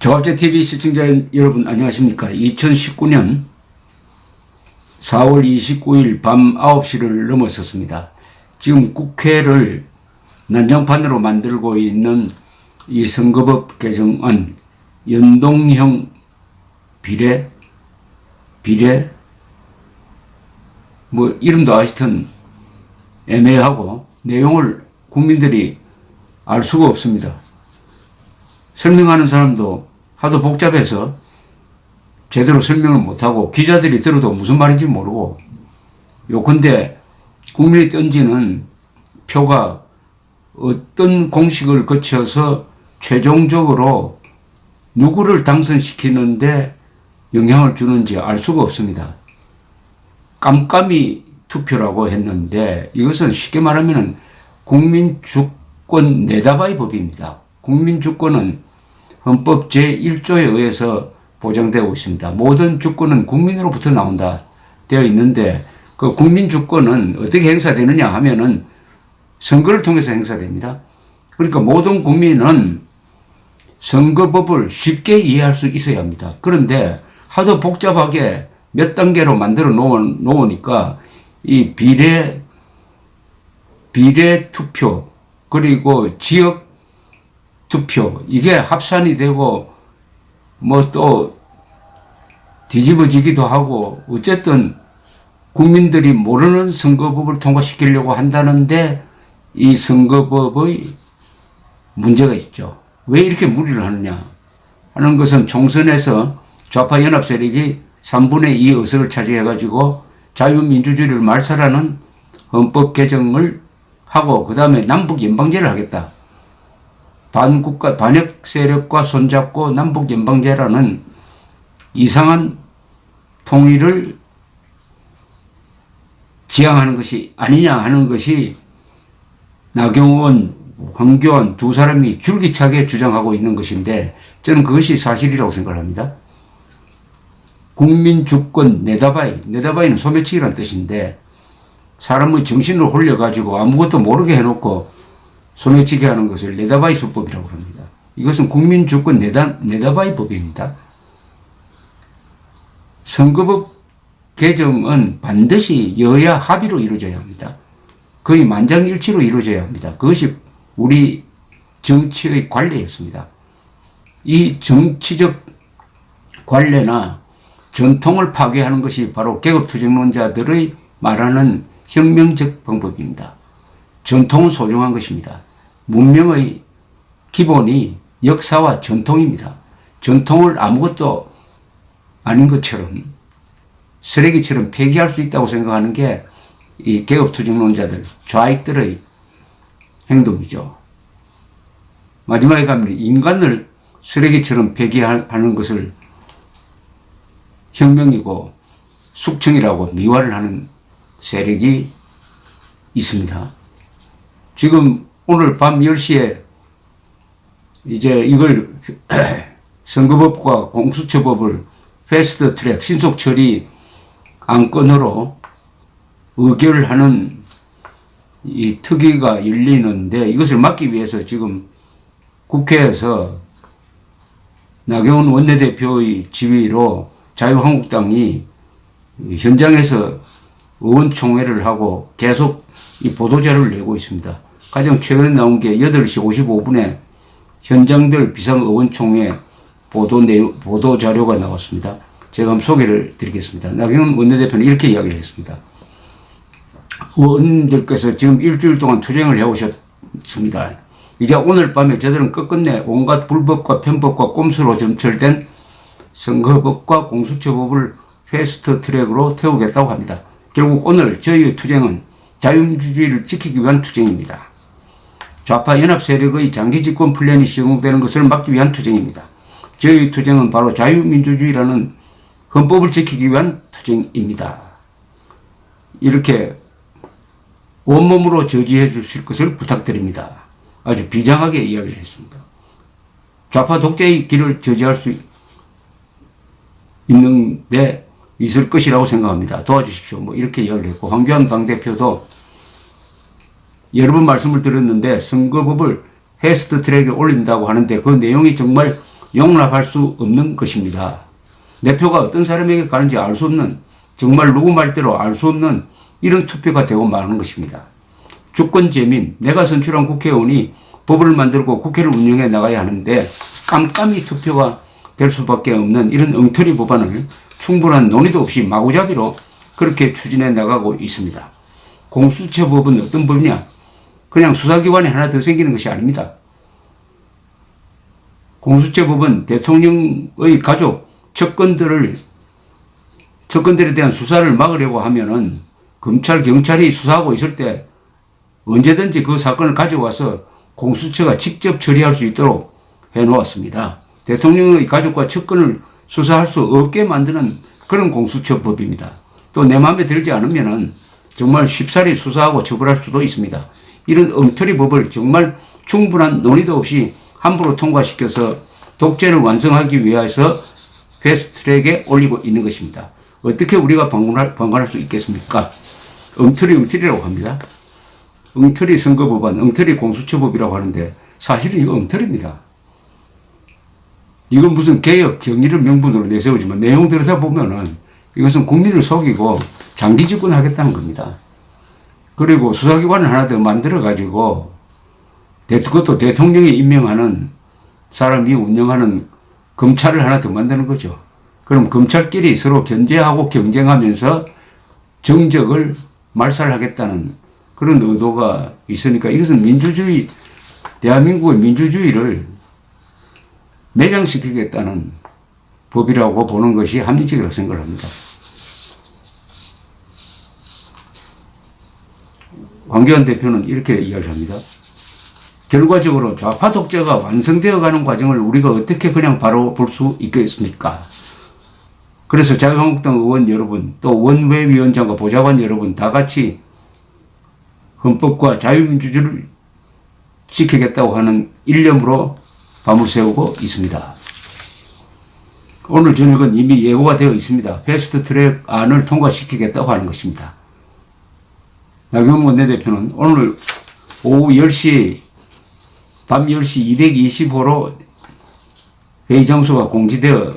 조합제TV 시청자 여러분 안녕하십니까. 2019년 4월 29일 밤 9시를 넘었었습니다. 지금 국회를 난장판으로 만들고 있는 이 선거법 개정안 연동형 비례 뭐 이름도 하여튼 애매하고 내용을 국민들이 알 수가 없습니다. 설명하는 사람도 하도 복잡해서 제대로 설명을 못하고 기자들이 들어도 무슨 말인지 모르고 요컨대 국민이 던지는 표가 어떤 공식을 거쳐서 최종적으로 누구를 당선시키는데 영향을 주는지 알 수가 없습니다. 깜깜이 투표라고 했는데 이것은 쉽게 말하면 국민주권 내다바이 법입니다. 국민주권은 헌법 제1조에 의해서 보장되고 있습니다. 모든 주권은 국민으로부터 나온다 되어 있는데 그 국민주권은 어떻게 행사되느냐 하면은 선거를 통해서 행사됩니다. 그러니까 모든 국민은 선거법을 쉽게 이해할 수 있어야 합니다. 그런데 하도 복잡하게 몇 단계로 만들어 놓으니까 이 비례 투표 그리고 지역 투표 이게 합산이 되고 뭐 또 뒤집어지기도 하고 어쨌든 국민들이 모르는 선거법을 통과시키려고 한다는데 이 선거법의 문제가 있죠. 왜 이렇게 무리를 하느냐 하는 것은 총선에서 좌파 연합 세력이 3분의 2 의석을 차지해가지고 자유민주주의를 말살하는 헌법 개정을 하고 그 다음에 남북 연방제를 하겠다. 반국가 반역 세력과 손잡고 남북 연방제라는 이상한 통일을 지향하는 것이 아니냐 하는 것이 나경원, 황교안 두 사람이 줄기차게 주장하고 있는 것인데 저는 그것이 사실이라고 생각을 합니다. 국민주권 내다바이는 소매치기라는 뜻인데 사람의 정신을 홀려가지고 아무것도 모르게 해놓고 소매치기 하는 것을 내다바이 수법이라고 합니다. 이것은 국민주권 내다바이 법입니다. 선거법 개정은 반드시 여야 합의로 이루어져야 합니다. 거의 만장일치로 이루어져야 합니다. 그것이 우리 정치의 관례였습니다. 이 정치적 관례나 전통을 파괴하는 것이 바로 개혁투쟁론자들의 말하는 혁명적 방법입니다. 전통은 소중한 것입니다. 문명의 기본이 역사와 전통입니다. 전통을 아무것도 아닌 것처럼 쓰레기처럼 폐기할 수 있다고 생각하는 게 이 개혁투쟁론자들, 좌익들의 행동이죠. 마지막에 가면 인간을 쓰레기처럼 폐기하는 것을 혁명이고 숙청이라고 미화를 하는 세력이 있습니다. 지금 오늘 밤 10시에 이제 이걸 선거법과 공수처법을 패스트 트랙 신속 처리 안건으로 의결하는 이 특위가 열리는데 이것을 막기 위해서 지금 국회에서 나경원 원내대표의 지휘로 자유한국당이 현장에서 의원총회를 하고 계속 이 보도자료를 내고 있습니다. 가장 최근에 나온 게 8시 55분에 현장별 비상의원총회 보도자료가 나왔습니다. 제가 한번 소개를 드리겠습니다. 나경원 원내대표는 이렇게 이야기를 했습니다. 의원들께서 지금 일주일 동안 투쟁을 해오셨습니다. 이제 오늘 밤에 저들은 끝끝내 온갖 불법과 편법과 꼼수로 점철된 선거법과 공수처법을 패스트 트랙으로 태우겠다고 합니다. 결국 오늘 저희의 투쟁은 자유민주주의를 지키기 위한 투쟁입니다. 좌파 연합 세력의 장기 집권 플랜이 시행되는 것을 막기 위한 투쟁입니다. 저희의 투쟁은 바로 자유민주주의라는 헌법을 지키기 위한 투쟁입니다. 이렇게 온몸으로 저지해 주실 것을 부탁드립니다. 아주 비장하게 이야기를 했습니다. 좌파 독재의 길을 저지할 수 있는데 있을 것이라고 생각합니다. 도와주십시오. 뭐 이렇게 이야기를 했고 황교안 당대표도 여러 번 말씀을 드렸는데 선거법을 패스트 트랙에 올린다고 하는데 그 내용이 정말 용납할 수 없는 것입니다. 내 표가 어떤 사람에게 가는지 알 수 없는, 정말 누구 말대로 알 수 없는 이런 투표가 되고 마는 것입니다. 주권재민, 내가 선출한 국회의원이 법을 만들고 국회를 운영해 나가야 하는데 깜깜이 투표가 될 수밖에 없는 이런 엉터리 법안을 충분한 논의도 없이 마구잡이로 그렇게 추진해 나가고 있습니다. 공수처법은 어떤 법이냐? 그냥 수사기관이 하나 더 생기는 것이 아닙니다. 공수처법은 대통령의 가족, 측근들에 대한 수사를 막으려고 하면은 검찰, 경찰이 수사하고 있을 때 언제든지 그 사건을 가져와서 공수처가 직접 처리할 수 있도록 해놓았습니다. 대통령의 가족과 측근을 수사할 수 없게 만드는 그런 공수처법입니다. 또 내 마음에 들지 않으면은 정말 쉽사리 수사하고 처벌할 수도 있습니다. 이런 엉터리 법을 정말 충분한 논의도 없이 함부로 통과시켜서 독재를 완성하기 위해서 패스트트랙에 올리고 있는 것입니다. 어떻게 우리가 방관할 수 있겠습니까? 엉터리라고 합니다. 엉터리 선거법안, 엉터리 공수처법이라고 하는데 사실은 이거 엉터리입니다. 이건 무슨 개혁, 정의를 명분으로 내세우지만 내용 들여다보면은 이것은 국민을 속이고 장기 집권하겠다는 겁니다. 그리고 수사기관을 하나 더 만들어가지고 그것도 대통령이 임명하는 사람이 운영하는 검찰을 하나 더 만드는 거죠. 그럼 검찰끼리 서로 견제하고 경쟁하면서 정적을 말살하겠다는 그런 의도가 있으니까 이것은 민주주의, 대한민국의 민주주의를 매장시키겠다는 법이라고 보는 것이 합리적이라고 생각을 합니다. 황교안 대표는 이렇게 이야기를 합니다. 결과적으로 좌파 독재가 완성되어 가는 과정을 우리가 어떻게 그냥 바로 볼 수 있겠습니까? 그래서 자유한국당 의원 여러분, 또 원외위원장과 보좌관 여러분 다 같이 헌법과 자유민주주의를 지키겠다고 하는 일념으로 밤을 새우고 있습니다. 오늘 저녁은 이미 예고가 되어 있습니다. 패스트트랙 안을 통과시키겠다고 하는 것입니다. 나경원 원내대표는 오늘 오후 10시, 밤 10시 220호로 회의 장소가 공지되어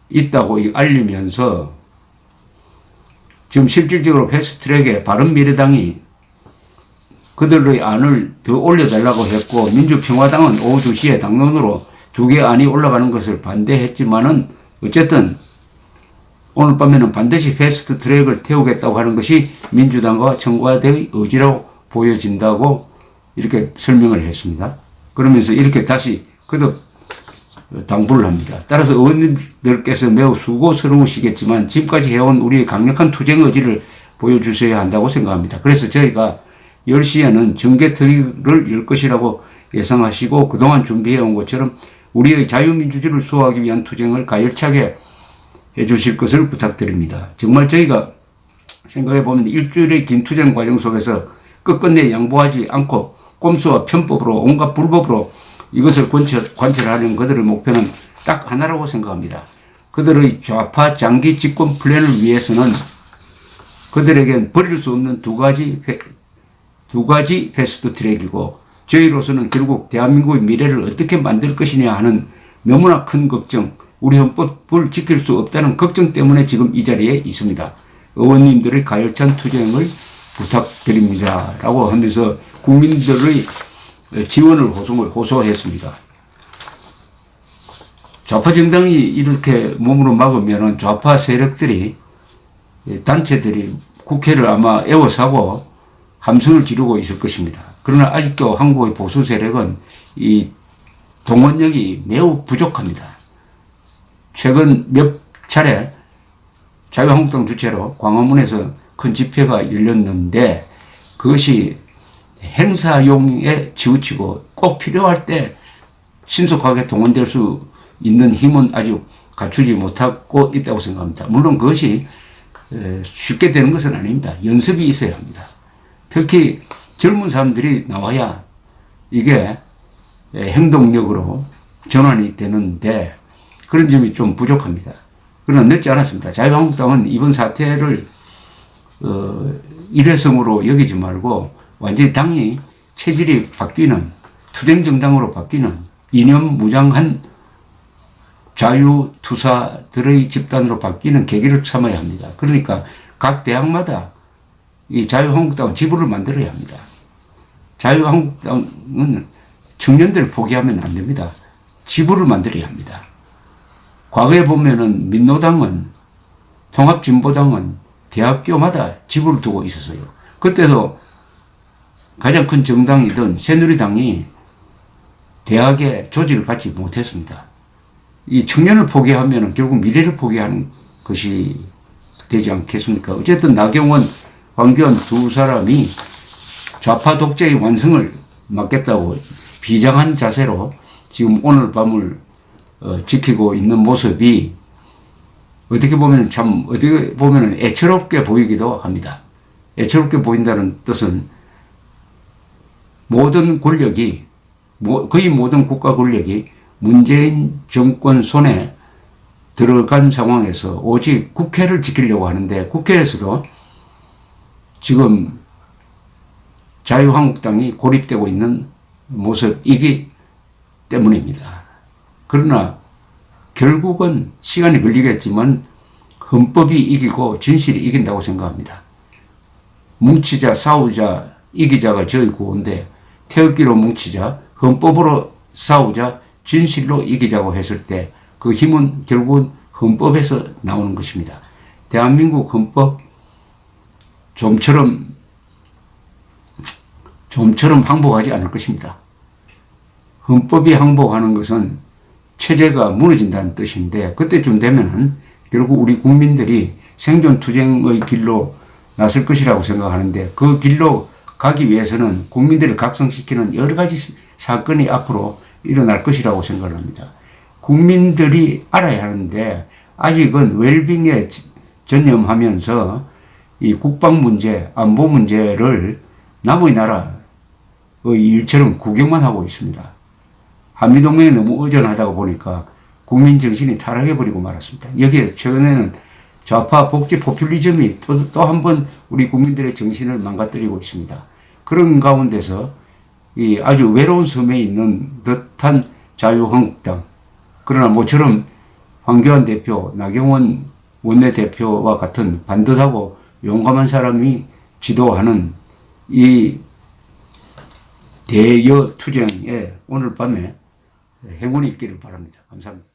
있다고 알리면서 지금 실질적으로 패스트트랙에 바른미래당이 그들의 안을 더 올려달라고 했고 민주평화당은 오후 2시에 당론으로 2개 안이 올라가는 것을 반대했지만은 어쨌든 오늘 밤에는 반드시 패스트트랙을 태우겠다고 하는 것이 민주당과 청와대의 의지라고 보여진다고 이렇게 설명을 했습니다. 그러면서 이렇게 다시 거듭 당부를 합니다. 따라서 의원님들께서 매우 수고스러우시겠지만 지금까지 해온 우리의 강력한 투쟁 의지를 보여주셔야 한다고 생각합니다. 그래서 저희가 10시에는 정개특위를 열 것이라고 예상하시고 그동안 준비해온 것처럼 우리의 자유민주주의를 수호하기 위한 투쟁을 가열차게 해주실 것을 부탁드립니다. 정말 저희가 생각해보면 일주일의 긴 투쟁 과정 속에서 끝끝내 양보하지 않고 꼼수와 편법으로 온갖 불법으로 이것을 관철하는 그들의 목표는 딱 하나라고 생각합니다. 그들의 좌파 장기 집권 플랜을 위해서는 그들에겐 버릴 수 없는 두 가지 패스트 트랙이고 저희로서는 결국 대한민국의 미래를 어떻게 만들 것이냐 하는 너무나 큰 걱정, 우리 헌법을 지킬 수 없다는 걱정 때문에 지금 이 자리에 있습니다. 의원님들의 가열찬 투쟁을 부탁드립니다. 라고 하면서 국민들의 지원을 호소했습니다. 좌파 정당이 이렇게 몸으로 막으면 좌파 세력들이, 단체들이 국회를 아마 에워싸고 함성을 지르고 있을 것입니다. 그러나 아직도 한국의 보수 세력은 이 동원력이 매우 부족합니다. 최근 몇 차례 자유한국당 주최로 광화문에서 큰 집회가 열렸는데 그것이 행사용에 치우치고 꼭 필요할 때 신속하게 동원될 수 있는 힘은 아직 갖추지 못하고 있다고 생각합니다. 물론 그것이 쉽게 되는 것은 아닙니다. 연습이 있어야 합니다. 특히 젊은 사람들이 나와야 이게 행동력으로 전환이 되는데 그런 점이 좀 부족합니다. 그러나 늦지 않았습니다. 자유한국당은 이번 사태를 일회성으로 여기지 말고 완전히 당이 체질이 바뀌는 투쟁정당으로 바뀌는 이념 무장한 자유투사들의 집단으로 바뀌는 계기를 삼아야 합니다. 그러니까 각 대학마다 이 자유한국당은 지부를 만들어야 합니다. 자유한국당은 청년들을 포기하면 안 됩니다. 지부를 만들어야 합니다. 과거에 보면은 민노당은 통합진보당은 대학교마다 지부를 두고 있었어요. 그때도 가장 큰 정당이던 새누리당이 대학에 조직을 갖지 못했습니다. 이 청년을 포기하면 결국 미래를 포기하는 것이 되지 않겠습니까? 어쨌든 나경원, 황교안 두 사람이 좌파 독재의 완성을 막겠다고 비장한 자세로 지금 오늘 밤을 지키고 있는 모습이 어떻게 보면 애처롭게 보이기도 합니다. 애처롭게 보인다는 뜻은 모든 권력이, 거의 모든 국가 권력이 문재인 정권 손에 들어간 상황에서 오직 국회를 지키려고 하는데 국회에서도 지금 자유한국당이 고립되고 있는 모습이기 때문입니다. 그러나 결국은 시간이 걸리겠지만 헌법이 이기고 진실이 이긴다고 생각합니다. 뭉치자 싸우자 이기자가 저희 구호인데 태극기로 뭉치자 헌법으로 싸우자 진실로 이기자고 했을 때 그 힘은 결국은 헌법에서 나오는 것입니다. 대한민국 헌법 좀처럼 항복하지 않을 것입니다. 헌법이 항복하는 것은 체제가 무너진다는 뜻인데 그때쯤 되면은 결국 우리 국민들이 생존투쟁의 길로 나설 것이라고 생각하는데 그 길로 가기 위해서는 국민들을 각성시키는 여러 가지 사건이 앞으로 일어날 것이라고 생각을 합니다. 국민들이 알아야 하는데 아직은 웰빙에 전념하면서 이 국방 문제, 안보 문제를 남의 나라의 일처럼 구경만 하고 있습니다. 한미동맹이 너무 의존하다 보니까 국민 정신이 타락해버리고 말았습니다. 여기에 최근에는 좌파 복지 포퓰리즘이 또 한 번 우리 국민들의 정신을 망가뜨리고 있습니다. 그런 가운데서 이 아주 외로운 섬에 있는 듯한 자유한국당, 그러나 모처럼 황교안 대표, 나경원 원내대표와 같은 반듯하고 용감한 사람이 지도하는 이 대여 투쟁에 오늘 밤에 행운이 있기를 바랍니다. 감사합니다.